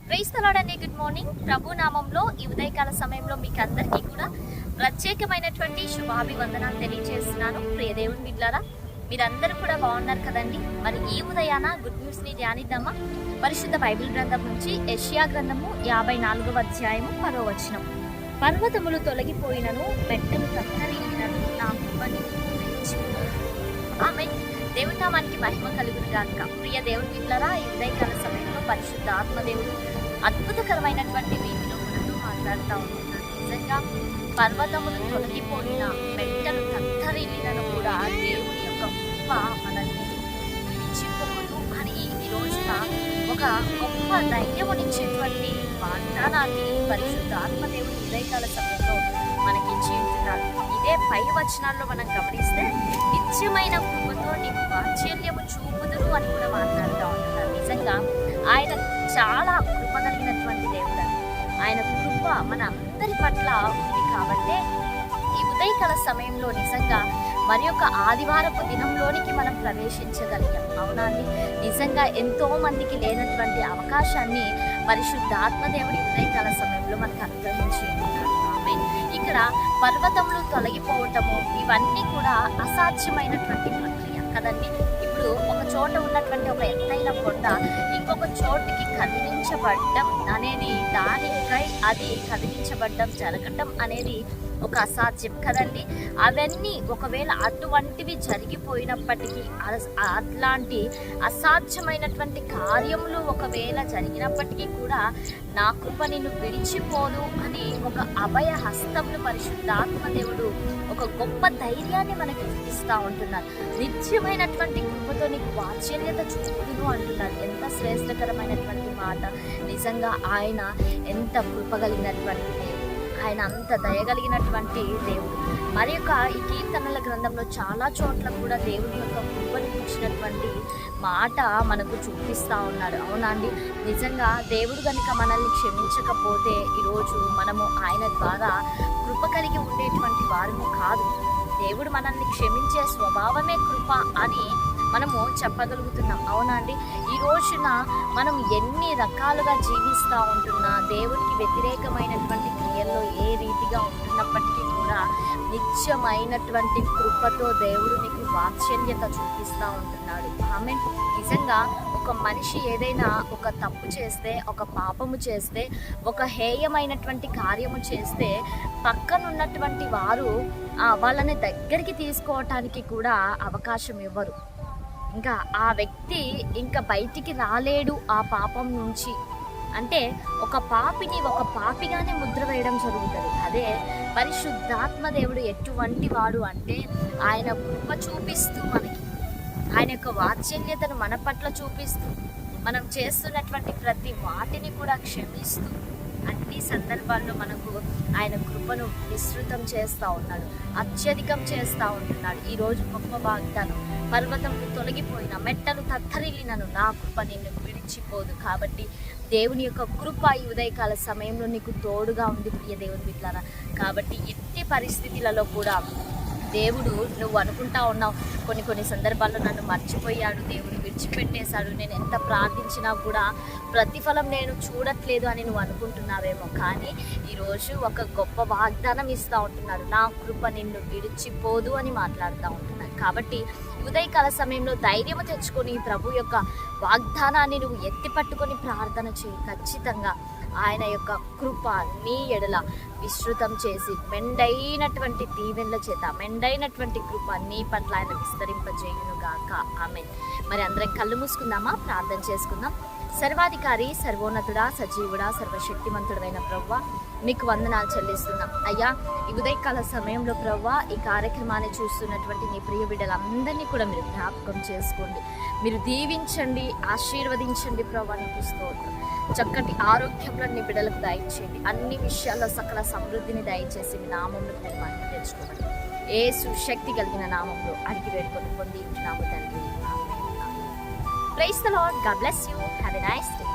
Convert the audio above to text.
Praise the lord అండి. Good morning. ప్రభు నామంలో ఈ ఉదయకాల సమయంలో మీకు అందరికీ కూడా ప్రత్యేకమైనటువంటి శుభాభివందనాలు తెలియజేస్తున్నాను. ప్రియ దేవుని బిడ్డలారా, మీరందరూ కూడా బాగున్నారు కదండి. మరి ఈ ఉదయాన గుడ్ న్యూస్ ని ధ్యానిద్దామా? పరిశుద్ధ బైబిల్ గ్రంథం నుంచి యెషయా గ్రంథము 54వ అధ్యాయము 10వ వచనం. పర్వతములు తొలగిపోయినను, మెట్టలు తత్తరిల్లినను, నా కృపని ఆమేన్. దేవుని నామానికి మహిమ కలుగును గాక. ప్రియ దేవుని బిడ్డలారా, ఈ ఉదయకాల సమయంలో పరిశుద్ధ ఆత్మదేవుడు అద్భుతకరమైనటువంటి రీతిలో మనతో మాట్లాడుతూ ఉంటున్నాడు. నిజంగా పర్వతములు తొలగిపోయిన, మెట్టలు తత్తరిల్లినను కూడా దేవుని యొక్క కృప మనల్ని విడిచిపోదు అని ఈ రోజున ఒక గొప్ప ధైర్యమునిచ్చేటువంటి వాగ్దానాన్ని పరిశుద్ధ ఆత్మదేవుడు ఉదయకాల సమయంలో మనకిచ్చి ఉంటున్నాడు. ఇదే పై వచనాల్లో మనం గమనిస్తే, నిత్యమైన కృపతో నీకు వాత్సల్యము చూపుదురు అని కూడా మాట్లాడుతూ ఉంటున్నారు. నిజంగా ఆయన చాలా కృప కలిగినటువంటి దేవుడు. ఆయన కృప మన అందరి పట్ల ఉంది కాబట్టి ఈ ఉదయకాల సమయంలో నిజంగా మరి యొక్క ఆదివారపు దినంలోనికి మనం ప్రవేశించగలిగాం. అవునాన్ని నిజంగా ఎంతో మందికి లేనటువంటి అవకాశాన్ని పరిశుద్ధ ఆత్మదేవుడి ఉదయకాల సమయంలో మనకు అనుగ్రహించి ఉన్నారు. ఇక్కడ పర్వతములు తొలగిపోవటము ఇవన్నీ కూడా అసాధ్యమైనటువంటి ప్రక్రియ కదండి. ఇప్పుడు ఒక చోట ఉన్నటువంటి ఒక ఎత్తైన కొండ ఇంకొక చోటుకి కదిలించబడ్డం అనేది, దానికై అది కదిలించబడ్డం జరగటం అనేది ఒక అసాధ్యం కదండి. అవన్నీ ఒకవేళ అటువంటివి జరిగిపోయినప్పటికీ, అట్లాంటి అసాధ్యమైనటువంటి కార్యములు ఒకవేళ జరిగినప్పటికీ కూడా నా కృప నిన్ను విడిచిపోదు అని ఒక అభయ హస్తములు పరిశుద్ధాత్మదేవుడు ఒక గొప్ప ధైర్యాన్ని మనకి ఇస్తూ ఉంటున్నారు. నిత్యమైనటువంటి కృపతో నీకు వాత్సల్యత చూపుదును అంటున్నారు. ఎంత శ్రేష్టకరమైనటువంటి మాట. నిజంగా ఆయన ఎంత కృప కలిగినటువంటి దేవుడు, ఆయన అంత దయగలిగినటువంటి దేవుడు. మరి యొక్క ఈ కీర్తనల గ్రంథంలో చాలా చోట్ల కూడా దేవుని యొక్క కృపను గురించినటువంటి మాట మనకు చూపిస్తూ ఉన్నాడు. అవునండి, నిజంగా దేవుడు కనుక మనల్ని క్షమించకపోతే ఈరోజు మనము ఆయన ద్వారా కృప కలిగి ఉండేటువంటి వారము కాదు. దేవుడు మనల్ని క్షమించే స్వభావమే కృప అని మనము చెప్పగలుగుతున్నాం. అవునండి, ఈ రోజున మనం ఎన్ని రకాలుగా జీవిస్తూ ఉంటున్నా, దేవునికి వ్యతిరేకమైనటువంటి క్రియల్లో ఏ రీతిగా ఉంటున్నప్పటికీ కూడా నిత్యమైనటువంటి కృపతో దేవుడు నీకు వాత్సల్యత చూపిస్తూ ఉంటున్నాడు. ఆమె నిజంగా ఒక మనిషి ఏదైనా ఒక తప్పు చేస్తే, ఒక పాపము చేస్తే, ఒక హేయమైనటువంటి కార్యము చేస్తే పక్కనున్నటువంటి వారు వాళ్ళని దగ్గరికి తీసుకోవటానికి కూడా అవకాశం ఇవ్వరు. ఇంకా ఆ వ్యక్తి ఇంకా బయటికి రాలేడు ఆ పాపం నుంచి. అంటే ఒక పాపిని ఒక పాపిగానే ముద్ర వేయడం జరుగుతుంది. అదే పరిశుద్ధాత్మ దేవుడు ఎటువంటి వాడు అంటే, ఆయన కృప చూపిస్తూ మనకి ఆయన యొక్క వాత్సల్యతను మన పట్ల చూపిస్తూ, మనం చేస్తున్నటువంటి ప్రతి వాటిని కూడా క్షమిస్తూ అన్ని సందర్భాల్లో మనకు ఆయన కృపను విస్తృతం చేస్తూ ఉన్నాడు, అత్యధికం చేస్తూ ఉంటున్నాడు. ఈరోజు గొప్ప వాగ్దానం, పర్వతములు తొలగిపోయిన, మెట్టలు తత్తరిల్లినను, నా కృప నిన్ను విడిచిపోదు. కాబట్టి దేవుని యొక్క కృప ఈ ఉదయకాల సమయంలో నీకు తోడుగా ఉంది ప్రియ దేవుని బిడ్డలారా. కాబట్టి ఎట్టి పరిస్థితులలో కూడా దేవుడు, నువ్వు అనుకుంటా ఉన్నావు కొన్ని సందర్భాల్లో నన్ను మర్చిపోయాడు, దేవుడు విడిచిపెట్టేశాడు, నేను ఎంత ప్రార్థించినా కూడా ప్రతిఫలం నేను చూడట్లేదు అని నువ్వు అనుకుంటున్నావేమో. కానీ ఈరోజు ఒక గొప్ప వాగ్దానం ఇస్తూ ఉంటున్నాడు, నా కృప నిన్ను విడిచిపోదు అని మాట్లాడుతూ ఉంటున్నాడు. కాబట్టి ఉదయకాల సమయంలో ధైర్యం తెచ్చుకొని ప్రభు యొక్క వాగ్దానాన్ని నువ్వు ఎత్తి పట్టుకొని ప్రార్థన చేయి. ఖచ్చితంగా ఆయన యొక్క కృప నీ ఎడల విస్తృతం చేసి మెండైనటువంటి దీవెనల చేత, మెండైనటువంటి కృప నీ పట్ల ఆయన విస్తరింపజేయును గాక. ఆమేన్. మరి అందరం కళ్ళు మూసుకుందామా? ప్రార్థన చేసుకుందాం. సర్వాధికారి, సర్వోన్నతుడా, సజీవుడా, సర్వశక్తిమంతుడైన ప్రభువా, మీకు వందనాలు చెల్లిస్తున్నాం. అయ్యా, ఈ ఉదయకాల సమయంలో ప్రభువా, ఈ కార్యక్రమాన్ని చూస్తున్నటువంటి నీ ప్రియ బిడ్డలందరినీ కూడా మీరు జ్ఞాపకం చేసుకోండి, మీరు దీవించండి, ఆశీర్వదించండి ప్రభువా. నీకు స్తోత్రం. చక్కటి ఆరోగ్యంలో నీ బిడ్డలకు దయచేయండి. అన్ని విషయాల్లో సకల సమృద్ధిని దయచేసి మీ నామంలో మహిమ తెచ్చుకోండి. యేసు శక్తి కలిగిన నామంలో అడిగి వేడుకొని పొంది ఉంటున్నాము తండ్రి. Praise the Lord. God bless you. Have a nice day.